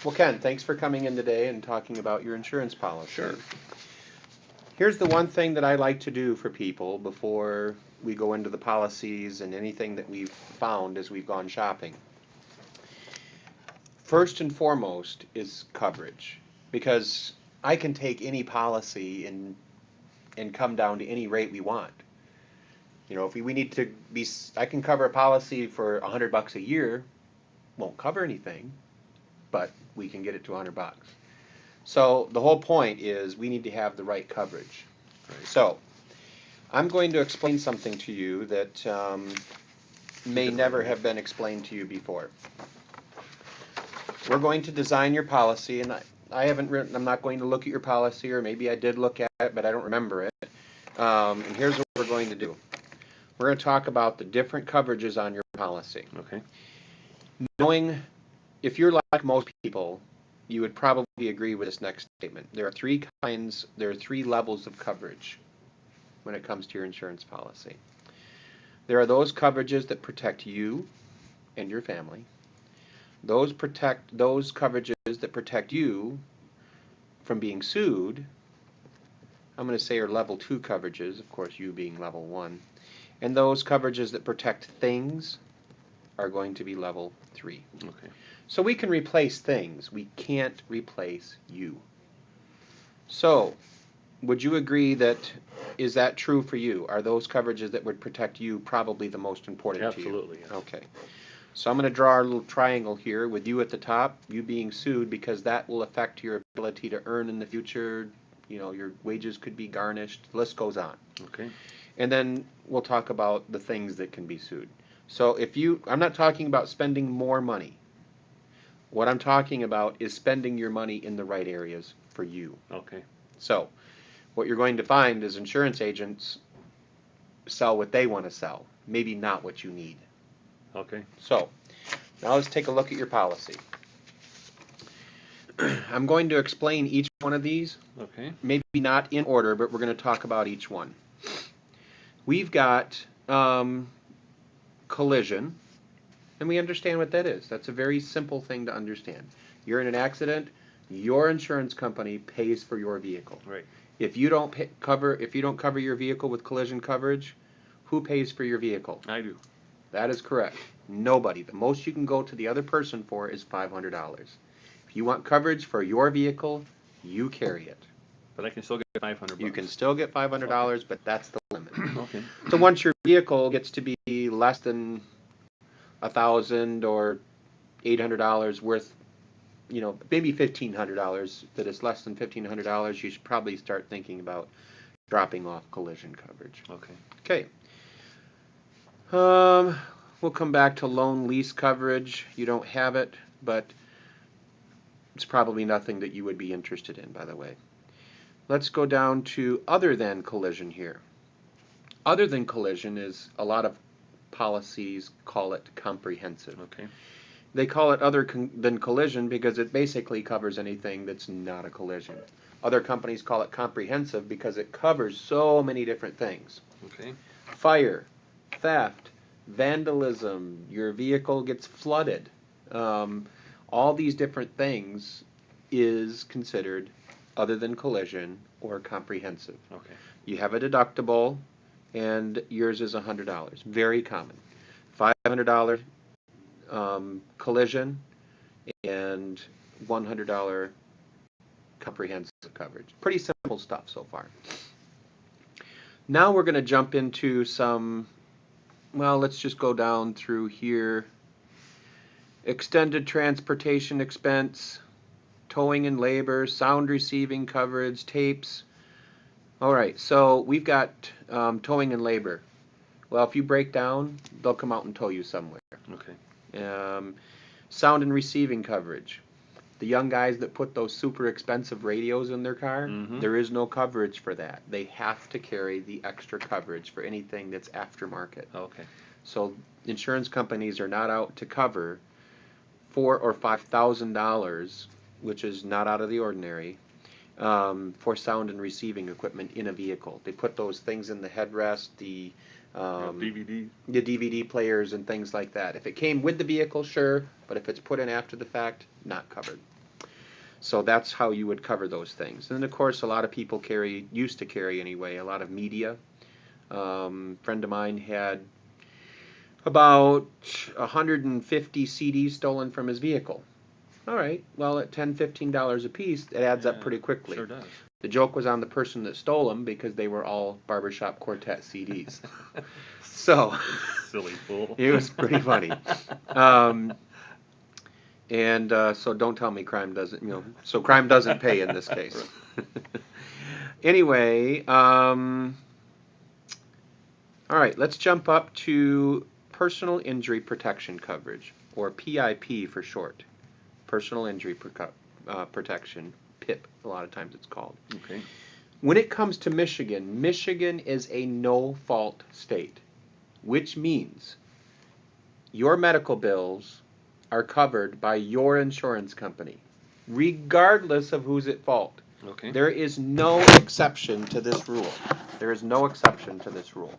Well, Ken, thanks for coming in today and talking about your insurance policy. Sure. Here's the one thing that I like to do for people before we go into the policies and anything that we've found as we've gone shopping. First and foremost is coverage, because I can take any policy and come down to any rate we want. You know, if we need to be, I can cover a policy for $100 a year, won't cover anything, but we can get it to $100. So the whole point is we need to have the right coverage. Right. So I'm going to explain something to you that may never have been explained to you before. We're going to design your policy, and I haven't written, I'm not going to look at your policy, or maybe I did look at it, but I don't remember it. And here's what we're going to do. We're going to talk about the different coverages on your policy. Okay. Knowing, if you're like most people, you would probably agree with this next statement. There are three levels of coverage when it comes to your insurance policy. There are those coverages that protect you and your family. Those coverages that protect you from being sued, I'm going to say are level 2 coverages, of course you being level 1. And those coverages that protect things are going to be level 3. Okay. So we can replace things. We can't replace you. So, would you agree that, is that true for you? Are those coverages that would protect you probably the most important to you? Absolutely, yes. Okay. So I'm going to draw a little triangle here with you at the top, you being sued, because that will affect your ability to earn in the future. You know, your wages could be garnished. The list goes on. Okay. And then we'll talk about the things that can be sued. So I'm not talking about spending more money. What I'm talking about is spending your money in the right areas for you. Okay. So what you're going to find is insurance agents sell what they want to sell, maybe not what you need. Okay. So now let's take a look at your policy. I'm going to explain each one of these, Okay. maybe not in order, but we're going to talk about each one. We've got collision, and we understand what that is. That's a very simple thing to understand. You're in an accident, your insurance company pays for your vehicle. Right. If you don't cover your vehicle with collision coverage, who pays for your vehicle? I do. That is correct. Nobody. The most you can go to the other person for is $500. If you want coverage for your vehicle, you carry it. But I can still get $500. You can still get $500, okay, but that's the limit. Okay. So once your vehicle gets to be less than $1,000 or $800 worth, you know, maybe $1,500, that is less than $1,500, you should probably start thinking about dropping off collision coverage. Okay. Okay. We'll come back to loan lease coverage. You don't have it, but it's probably nothing that you would be interested in, by the way. Let's go down to other than collision here. Other than collision is, a lot of policies call it comprehensive. Okay. They call it other than collision because it basically covers anything that's not a collision. Other companies call it comprehensive because it covers so many different things. Okay. Fire, theft, vandalism, your vehicle gets flooded. All these different things is considered other than collision or comprehensive. Okay. You have a deductible, and yours is $100. Very common. $500 collision and $100 comprehensive coverage. Pretty simple stuff so far. Now we're going to jump into some, well, let's just go down through here. Extended transportation expense, towing and labor, sound receiving coverage, tapes. All right, so we've got towing and labor. Well, if you break down, they'll come out and tow you somewhere. Okay. Sound and receiving coverage. The young guys that put those super expensive radios in their car, there is no coverage for that. They have to carry the extra coverage for anything that's aftermarket. Okay. So insurance companies are not out to cover $4,000 or $5,000, which is not out of the ordinary, for sound and receiving equipment in a vehicle. They put those things in the headrest, the DVD players and things like that. If it came with the vehicle, sure, but if it's put in after the fact, not covered. So that's how you would cover those things. And of course, a lot of people used to carry anyway, a lot of media. Friend of mine had about 150 CDs stolen from his vehicle. All right, well, at $10, $15 a piece, it adds up pretty quickly. Sure does. The joke was on the person that stole them because they were all Barbershop Quartet CDs. So, Silly fool. it was pretty funny. So don't tell me crime doesn't, so crime doesn't pay in this case. Anyway, all right, let's jump up to personal injury protection coverage, or PIP for short. Personal injury protection, PIP, a lot of times it's called. Okay. When it comes to Michigan, Michigan is a no-fault state, which means your medical bills are covered by your insurance company, regardless of who's at fault. Okay. There is no exception to this rule. There is no exception to this rule.